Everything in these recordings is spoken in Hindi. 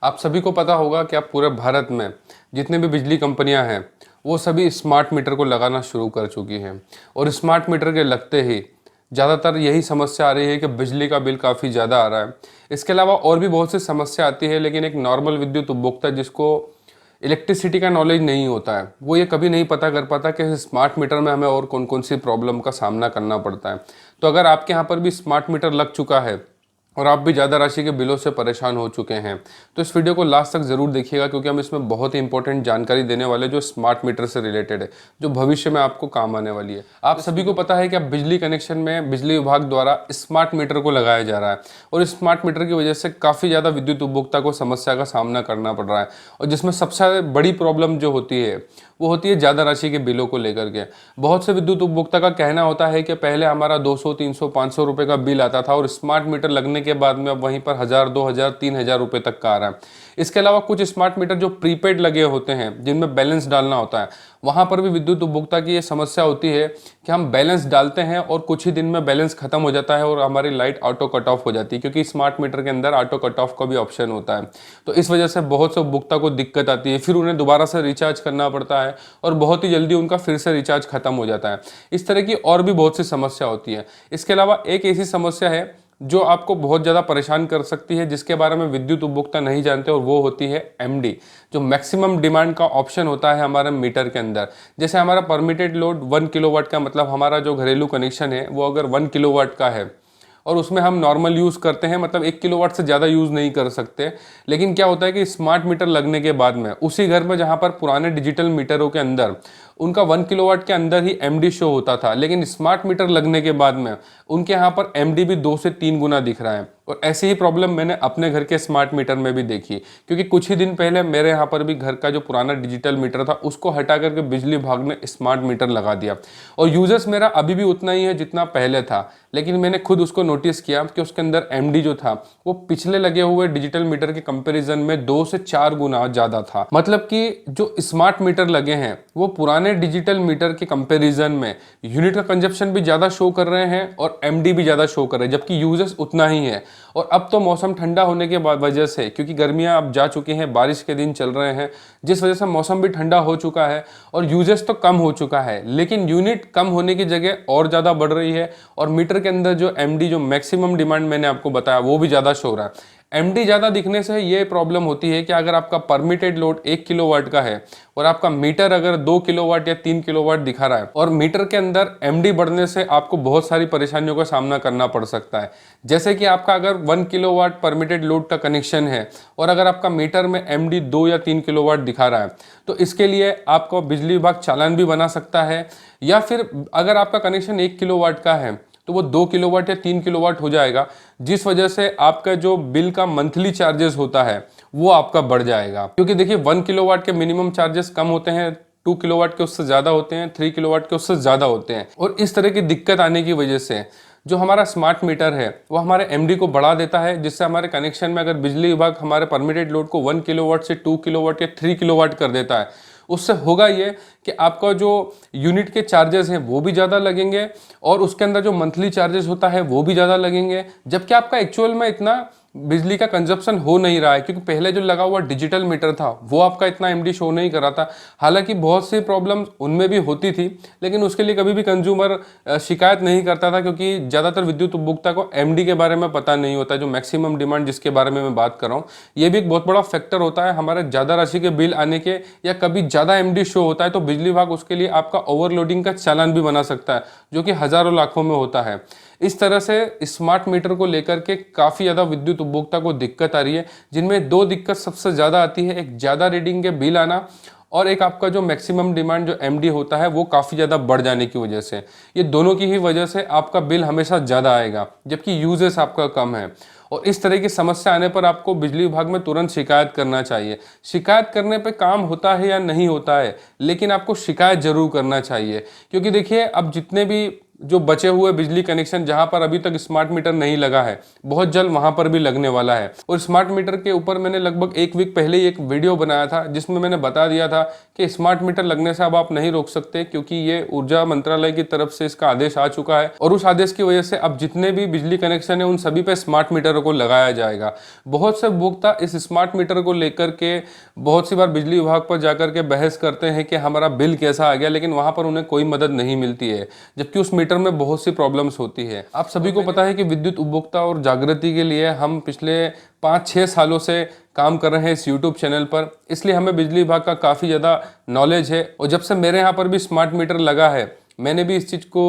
आप सभी को पता होगा कि आप पूरे भारत में जितने भी बिजली कंपनियां हैं वो सभी स्मार्ट मीटर को लगाना शुरू कर चुकी हैं। और स्मार्ट मीटर के लगते ही ज़्यादातर यही समस्या आ रही है कि बिजली का बिल काफ़ी ज़्यादा आ रहा है। इसके अलावा और भी बहुत सी समस्या आती है, लेकिन एक नॉर्मल विद्युत उपभोक्ता जिसको इलेक्ट्रिसिटी का नॉलेज नहीं होता है वो ये कभी नहीं पता कर पाता कि स्मार्ट मीटर में हमें और कौन कौन सी प्रॉब्लम का सामना करना पड़ता है। तो अगर आपके यहाँ पर भी स्मार्ट मीटर लग चुका है और आप भी ज़्यादा राशि के बिलों से परेशान हो चुके हैं तो इस वीडियो को लास्ट तक ज़रूर देखिएगा, क्योंकि हम इसमें बहुत ही इंपॉर्टेंट जानकारी देने वाले जो स्मार्ट मीटर से रिलेटेड है, जो भविष्य में आपको काम आने वाली है। आप सभी को पता है कि अब बिजली कनेक्शन में बिजली विभाग द्वारा स्मार्ट मीटर को लगाया जा रहा है और स्मार्ट मीटर की वजह से काफ़ी ज़्यादा विद्युत उपभोक्ता को समस्या का सामना करना पड़ रहा है। और जिसमें सबसे बड़ी प्रॉब्लम जो होती है वो होती है ज़्यादा राशि के बिलों को लेकर के। बहुत से विद्युत उपभोक्ता का कहना होता है कि पहले हमारा 200, 300, 500 रुपये का बिल आता था और स्मार्ट मीटर लगने के बाद में अब वहीं पर 1000, 2000, 3000 रुपये तक का आ रहा है। इसके अलावा कुछ स्मार्ट मीटर जो प्रीपेड लगे होते हैं जिनमें बैलेंस डालना होता है, वहाँ पर भी विद्युत उपभोक्ता की ये समस्या होती है कि हम बैलेंस डालते हैं और कुछ ही दिन में बैलेंस खत्म हो जाता है और हमारी लाइट ऑटो कट ऑफ हो जाती है, क्योंकि स्मार्ट मीटर के अंदर ऑटो कट ऑफ का भी ऑप्शन होता है। तो इस वजह से बहुत से उपभोक्ता को दिक्कत आती है, फिर उन्हें दोबारा से रिचार्ज करना पड़ता है और बहुत ही जल्दी उनका फिर से रिचार्ज खत्म हो जाता है। इस तरह की और भी बहुत सी समस्या होती है। इसके अलावा एक ऐसी समस्या है जो आपको बहुत ज़्यादा परेशान कर सकती है, जिसके बारे में विद्युत उपभोक्ता नहीं जानते, और वो होती है एमडी, जो मैक्सिमम डिमांड का ऑप्शन होता है हमारे मीटर के अंदर। जैसे हमारा परमिटेड लोड 1 किलोवाट का, मतलब हमारा जो घरेलू कनेक्शन है वो अगर 1 किलोवाट का है और उसमें हम नॉर्मल यूज़ करते हैं, मतलब 1 किलोवाट से ज़्यादा यूज़ नहीं कर सकते। लेकिन क्या होता है कि स्मार्ट मीटर लगने के बाद में उसी घर में जहाँ पर पुराने डिजिटल मीटरों के अंदर उनका 1 किलोवाट के अंदर ही एमडी शो होता था, लेकिन स्मार्ट मीटर लगने के बाद में उनके यहाँ पर एमडी भी 2 से 3 गुना दिख रहा है। और ऐसी ही प्रॉब्लम मैंने अपने घर के स्मार्ट मीटर में भी देखी, क्योंकि कुछ ही दिन पहले मेरे यहाँ पर भी घर का जो पुराना डिजिटल मीटर था उसको हटा करके बिजली विभाग ने स्मार्ट मीटर लगा दिया। और यूजर्स मेरा अभी भी उतना ही है जितना पहले था, लेकिन मैंने खुद उसको नोटिस किया कि उसके अंदर एमडी जो था वो पिछले लगे हुए डिजिटल मीटर के कंपेरिजन में 2 से 4 गुना ज़्यादा था। मतलब कि जो स्मार्ट मीटर लगे हैं वो पुराने डिजिटल मीटर के कंपैरिजन में यूनिट का कंजप्शन भी ज़्यादा शो कर रहे हैं और एमडी भी ज़्यादा शो कर रहे हैं, जबकि यूजर्स उतना ही है। और अब तो मौसम ठंडा होने के वजह से, क्योंकि गर्मियां अब जा चुकी हैं, बारिश के दिन चल रहे हैं, जिस वजह से मौसम भी ठंडा हो चुका है और यूजर्स तो कम हो चुका है, लेकिन यूनिट कम होने की जगह और ज़्यादा बढ़ रही है। और मीटर के अंदर जो एमडी, जो मैक्सिमम डिमांड मैंने आपको बताया, वो भी ज़्यादा शो हो रहा है। एमडी ज़्यादा दिखने से ये प्रॉब्लम होती है कि अगर आपका परमिटेड लोड 1 किलोवाट का है और आपका मीटर अगर 2 किलोवाट या 3 किलोवाट दिखा रहा है और मीटर के अंदर एमडी बढ़ने से आपको बहुत सारी परेशानियों का सामना करना पड़ सकता है। जैसे कि आपका अगर 1 किलोवाट परमिटेड लोड का कनेक्शन है और अगर आपका मीटर में एमडी 2 या 3 किलोवाट दिखा रहा है, तो इसके लिए आपको बिजली विभाग चालान भी बना सकता है। या फिर अगर आपका कनेक्शन 1 किलोवाट का है तो वो 2 किलोवाट या 3 किलोवाट हो जाएगा, जिस वजह से आपका जो बिल का मंथली चार्जेस होता है वो आपका बढ़ जाएगा। क्योंकि देखिए 1 किलोवाट के मिनिमम चार्जेस कम होते हैं, 2 किलोवाट के उससे ज़्यादा होते हैं, 3 किलोवाट के उससे ज़्यादा होते हैं। और इस तरह की दिक्कत आने की वजह से जो हमारा स्मार्ट मीटर है वो हमारे एमडी को बढ़ा देता है, जिससे हमारे कनेक्शन में अगर बिजली विभाग हमारे परमिटेड लोड को 1 किलोवाट से 2 किलोवाट या 3 किलोवाट कर देता है, उससे होगा ये कि आपका जो यूनिट के चार्जेस हैं वो भी ज़्यादा लगेंगे और उसके अंदर जो मंथली चार्जेस होता है वो भी ज़्यादा लगेंगे, जबकि आपका एक्चुअल में इतना बिजली का कंजप्शन हो नहीं रहा है, क्योंकि पहले जो लगा हुआ डिजिटल मीटर था वो आपका इतना एमडी शो नहीं कर रहा था। हालांकि बहुत सी प्रॉब्लम्स उनमें भी होती थी, लेकिन उसके लिए कभी भी कंज्यूमर शिकायत नहीं करता था, क्योंकि ज़्यादातर विद्युत उपभोक्ता को एमडी के बारे में पता नहीं होता, जो मैक्सिमम डिमांड जिसके बारे में मैं बात कर रहा हूँ। ये भी एक बहुत बड़ा फैक्टर होता है हमारे ज़्यादा राशि के बिल आने के, या कभी ज़्यादा एमडी शो होता है तो बिजली विभाग उसके लिए आपका ओवरलोडिंग का चालान भी बना सकता है, जो कि हज़ारों लाखों में होता है। इस तरह से स्मार्ट मीटर को लेकर के काफ़ी ज़्यादा विद्युत उपभोक्ता को दिक्कत आ रही है, जिनमें 2 दिक्कत सबसे ज़्यादा आती है, एक ज़्यादा रीडिंग के बिल आना और एक आपका जो मैक्सिमम डिमांड जो एमडी होता है वो काफ़ी ज़्यादा बढ़ जाने की वजह से। ये दोनों की ही वजह से आपका बिल हमेशा ज़्यादा आएगा, जबकि यूजेस आपका कम है। और इस तरह की समस्या आने पर आपको बिजली विभाग में तुरंत शिकायत करना चाहिए। शिकायत करने पे काम होता है या नहीं होता है, लेकिन आपको शिकायत जरूर करना चाहिए, क्योंकि देखिए अब जितने भी जो बचे हुए बिजली कनेक्शन जहां पर अभी तक स्मार्ट मीटर नहीं लगा है, बहुत जल्द वहां पर भी लगने वाला है। और स्मार्ट मीटर के ऊपर मैंने लगभग 1 वीक पहले ही एक वीडियो बनाया था जिसमें मैंने बता दिया था कि स्मार्ट मीटर लगने से अब आप नहीं रोक सकते, क्योंकि ये ऊर्जा मंत्रालय की तरफ से इसका आदेश आ चुका है और उस आदेश की वजह से अब जितने भी बिजली कनेक्शन है उन सभी पे स्मार्ट मीटर को लगाया जाएगा। बहुत से उपभोक्ता इस स्मार्ट मीटर को लेकर के बहुत सी बार बिजली विभाग पर जाकर के बहस करते हैं कि हमारा बिल कैसा आ गया, लेकिन वहां पर उन्हें कोई मदद नहीं मिलती है, जबकि उस मीटर में बहुत सी प्रॉब्लम्स होती है। आप सभी को पता है कि विद्युत उपभोक्ता और जागृति के लिए हम पिछले 5-6 सालों से काम कर रहे हैं इस YouTube चैनल पर, इसलिए हमें बिजली विभाग का काफ़ी ज़्यादा नॉलेज है। और जब से मेरे यहाँ पर भी स्मार्ट मीटर लगा है, मैंने भी इस चीज़ को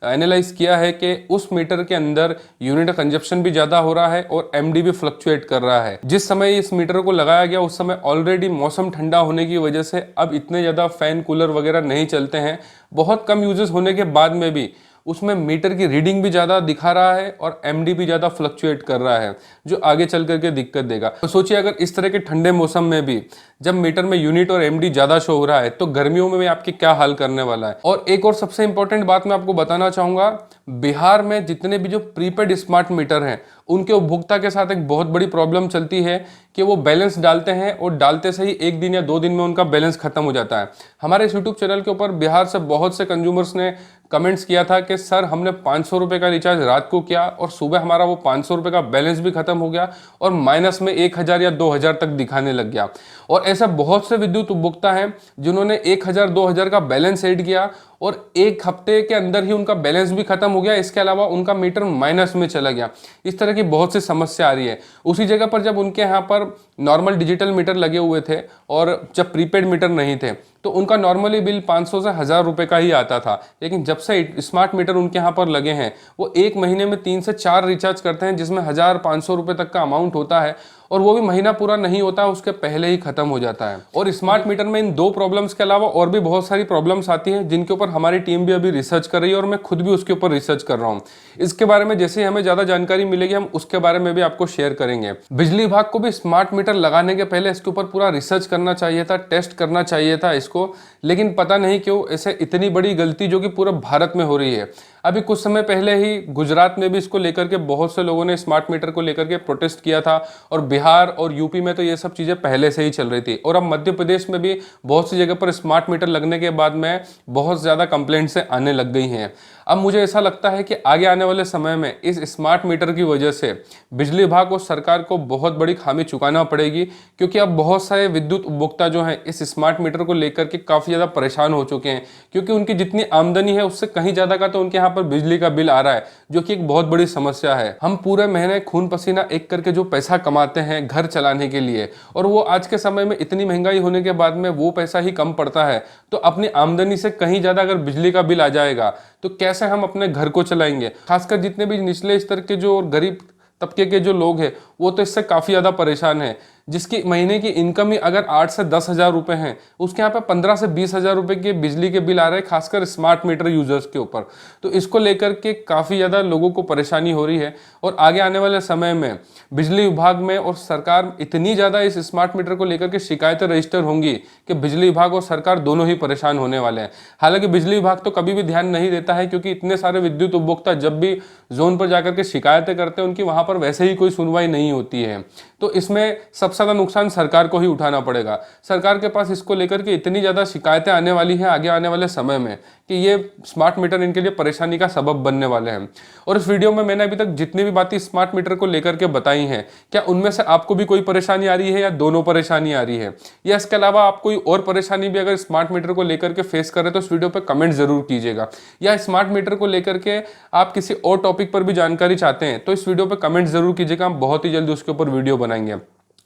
एनालाइज किया है कि उस मीटर के अंदर यूनिट कंजप्शन भी ज़्यादा हो रहा है और एमडी भी फ्लक्चुएट कर रहा है। जिस समय इस मीटर को लगाया गया उस समय ऑलरेडी मौसम ठंडा होने की वजह से अब इतने ज़्यादा फैन कूलर वगैरह नहीं चलते हैं। बहुत कम यूजेस होने के बाद में भी उसमें मीटर की रीडिंग भी ज़्यादा दिखा रहा है और एमडी भी ज़्यादा फ्लक्चुएट कर रहा है, जो आगे चल करके दिक्कत देगा। तो सोचिए अगर इस तरह के ठंडे मौसम में भी जब मीटर में यूनिट और एमडी ज़्यादा शो हो रहा है तो गर्मियों में भी आपकी क्या हाल करने वाला है। और एक और सबसे इंपॉर्टेंट बात मैं आपको बताना चाहूँगा, बिहार में जितने भी जो प्रीपेड स्मार्ट मीटर हैं उनके उपभोक्ता के साथ एक बहुत बड़ी प्रॉब्लम चलती है कि वो बैलेंस डालते हैं और डालते से ही 1 दिन या 2 दिन में उनका बैलेंस खत्म हो जाता है। हमारे इस यूट्यूब चैनल के ऊपर बिहार से बहुत से कंज्यूमर्स ने कमेंट्स किया था कि सर हमने 500 रुपये का रिचार्ज रात को किया और सुबह हमारा वो 500 रुपये का बैलेंस भी खत्म हो गया और माइनस में 1000 या 2000 तक दिखाने लग गया। और ऐसा बहुत से विद्युत उपभोक्ता हैं जिन्होंने 1000-2000 का बैलेंस ऐड किया और 1 हफ्ते के अंदर ही उनका बैलेंस भी खत्म हो गया, इसके अलावा उनका मीटर माइनस में चला गया। इस तरह की बहुत सी समस्या आ रही है। उसी जगह पर जब उनके यहाँ पर नॉर्मल डिजिटल मीटर लगे हुए थे और जब प्रीपेड मीटर नहीं थे तो उनका नॉर्मली बिल 500 से 1000 रुपये का ही आता था, लेकिन जब से स्मार्ट मीटर उनके यहाँ पर लगे हैं वो 1 महीने में 3 से 4 रिचार्ज करते हैं, जिसमें 1500 रुपये तक का अमाउंट होता है और वो भी महीना पूरा नहीं होता है, उसके पहले ही खत्म हो जाता है। और स्मार्ट मीटर में इन 2 प्रॉब्लम्स के अलावा और भी बहुत सारी प्रॉब्लम्स आती हैं जिनके ऊपर हमारी टीम भी अभी रिसर्च कर रही है और मैं खुद भी उसके ऊपर रिसर्च कर रहा हूँ। इसके बारे में जैसे ही हमें ज़्यादा जानकारी मिलेगी हम उसके बारे में भी आपको शेयर करेंगे। बिजली विभाग को भी स्मार्ट मीटर लगाने के पहले इसके ऊपर पूरा रिसर्च करना चाहिए था, टेस्ट करना चाहिए था इसको, लेकिन पता नहीं क्यों ऐसे इतनी बड़ी गलती जो कि पूरे भारत में हो रही है। अभी कुछ समय पहले ही गुजरात में भी इसको लेकर के बहुत से लोगों ने स्मार्ट मीटर को लेकर के प्रोटेस्ट किया था और बिहार और यूपी में तो ये सब चीज़ें पहले से ही चल रही थी। और अब मध्य प्रदेश में भी बहुत सी जगह पर स्मार्ट मीटर लगने के बाद में बहुत ज़्यादा कंप्लेंट्स आने लग गई हैं। अब मुझे ऐसा लगता है कि आगे आने वाले समय में इस स्मार्ट मीटर की वजह से बिजली विभाग और सरकार को बहुत बड़ी खामी चुकाना पड़ेगी, क्योंकि अब बहुत सारे विद्युत उपभोक्ता जो हैं इस स्मार्ट मीटर को लेकर के काफ़ी ज़्यादा परेशान हो चुके हैं, क्योंकि उनकी जितनी आमदनी है उससे कहीं ज़्यादा का तो उनके यहाँ पर बिजली का बिल आ रहा है, जो कि एक बहुत बड़ी समस्या है। हम पूरे महीने खून पसीना एक करके जो पैसा कमाते हैं घर चलाने के लिए, और वो आज के समय में इतनी महंगाई होने के बाद में वो पैसा ही कम पड़ता है, तो अपनी आमदनी से कहीं ज़्यादा अगर बिजली का बिल आ जाएगा तो कैसे हम अपने घर को चलाएंगे। खासकर जितने भी निचले स्तर के जो गरीब तबके के जो लोग हैं वो तो इससे काफ़ी ज़्यादा परेशान हैं, जिसकी महीने की इनकम ही अगर 8 से 10 हज़ार रुपये हैं उसके यहाँ पे 15 से 20 हज़ार रुपये के बिजली के बिल आ रहे हैं, खासकर स्मार्ट मीटर यूजर्स के ऊपर। तो इसको लेकर के काफ़ी ज़्यादा लोगों को परेशानी हो रही है और आगे आने वाले समय में बिजली विभाग में और सरकार इतनी ज़्यादा इस स्मार्ट मीटर को लेकर के शिकायतें रजिस्टर होंगी कि बिजली विभाग और सरकार दोनों ही परेशान होने वाले हैं। हालांकि बिजली विभाग तो कभी भी ध्यान नहीं देता है, क्योंकि इतने सारे विद्युत उपभोक्ता जब भी जोन पर जाकर के शिकायतें करते हैं उनकी वहाँ पर वैसे ही कोई सुनवाई नहीं होती है। तो इसमें सबसे ज़्यादा नुकसान सरकार को ही उठाना पड़ेगा। सरकार के पास इसको लेकर के इतनी ज़्यादा शिकायतें आने वाली हैं आगे आने वाले समय में कि ये स्मार्ट मीटर इनके लिए परेशानी का सबब बनने वाले हैं। और इस वीडियो में मैंने अभी तक जितनी भी बातें स्मार्ट मीटर को लेकर के बताई हैं, क्या उनमें से आपको भी कोई परेशानी आ रही है या दोनों परेशानी आ रही है, या इसके अलावा आप कोई और परेशानी भी अगर स्मार्ट मीटर को लेकर के फेस कर रहे तो इस वीडियो पर कमेंट जरूर कीजिएगा। या स्मार्ट मीटर को लेकर के आप किसी और टॉपिक पर भी जानकारी चाहते हैं तो इस वीडियो पर कमेंट जरूर कीजिएगा, हम बहुत ही जल्दी उसके ऊपर वीडियो बनाएंगे।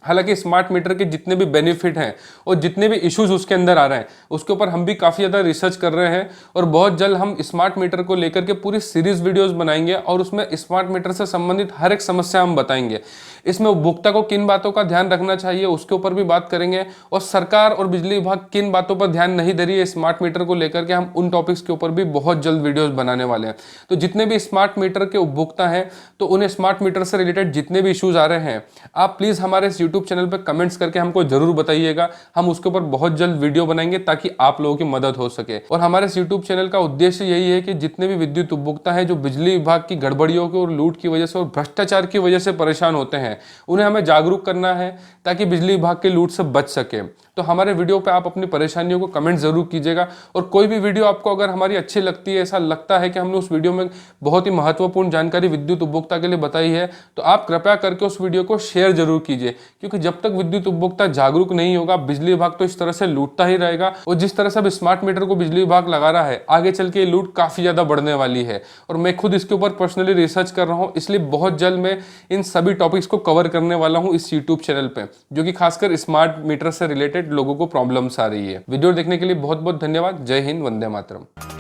हालांकि स्मार्ट मीटर के जितने भी बेनिफिट हैं और जितने भी इश्यूज उसके अंदर आ रहे हैं उसके ऊपर हम भी काफ़ी ज़्यादा रिसर्च कर रहे हैं और बहुत जल्द हम स्मार्ट मीटर को लेकर के पूरी सीरीज वीडियोस बनाएंगे और उसमें स्मार्ट मीटर से संबंधित हर एक समस्या हम बताएंगे। इसमें उपभोक्ता को किन बातों का ध्यान रखना चाहिए उसके ऊपर भी बात करेंगे, और सरकार और बिजली विभाग किन बातों पर ध्यान नहीं दे रही है स्मार्ट मीटर को लेकर के, हम उन टॉपिक्स के ऊपर भी बहुत जल्द वीडियोस बनाने वाले हैं। तो जितने भी स्मार्ट मीटर के उपभोक्ता हैं, तो उन्हें स्मार्ट मीटर से रिलेटेड जितने भी इश्यूज आ रहे हैं, आप प्लीज हमारे इस यूट्यूब चैनल पर कमेंट्स करके हमको जरूर बताइएगा। हम उसके ऊपर बहुत जल्द वीडियो बनाएंगे ताकि आप लोगों की मदद हो सके। और हमारे इस यूट्यूब चैनल का उद्देश्य यही है कि जितने भी विद्युत उपभोक्ता हैं जो बिजली विभाग की गड़बड़ियों की और लूट की वजह से और भ्रष्टाचार की वजह से परेशान होते हैं, उन्हें हमें जागरूक करना है ताकि बिजली विभाग के लूट से बच सके। तो हमारे वीडियो पे आप अपनी परेशानियों को कमेंट जरूर कीजिएगा, और कोई भी वीडियो आपको अगर हमारी अच्छी लगती है, ऐसा लगता है कि हमने उस वीडियो में बहुत ही महत्वपूर्ण जानकारी विद्युत उपभोक्ता के लिए बताई है, तो आप कृपया करके उस वीडियो को शेयर जरूर कीजिए। क्योंकि जब तक विद्युत उपभोक्ता जागरूक नहीं होगा, बिजली विभाग तो इस तरह से लूटता ही रहेगा, और जिस तरह से अब स्मार्ट मीटर को बिजली विभाग लगा रहा है, आगे चल के ये लूट काफी ज्यादा बढ़ने वाली है। और मैं खुद इसके ऊपर पर्सनली रिसर्च कर रहा हूँ, इसलिए बहुत जल्द मैं इन सभी टॉपिक्स को कवर करने वाला हूँ इस यूट्यूब चैनल पे, जो कि खासकर स्मार्ट मीटर से रिलेटेड लोगों को प्रॉब्लम्स आ रही है। वीडियो देखने के लिए बहुत बहुत धन्यवाद। जय हिंद, वंदे मातरम।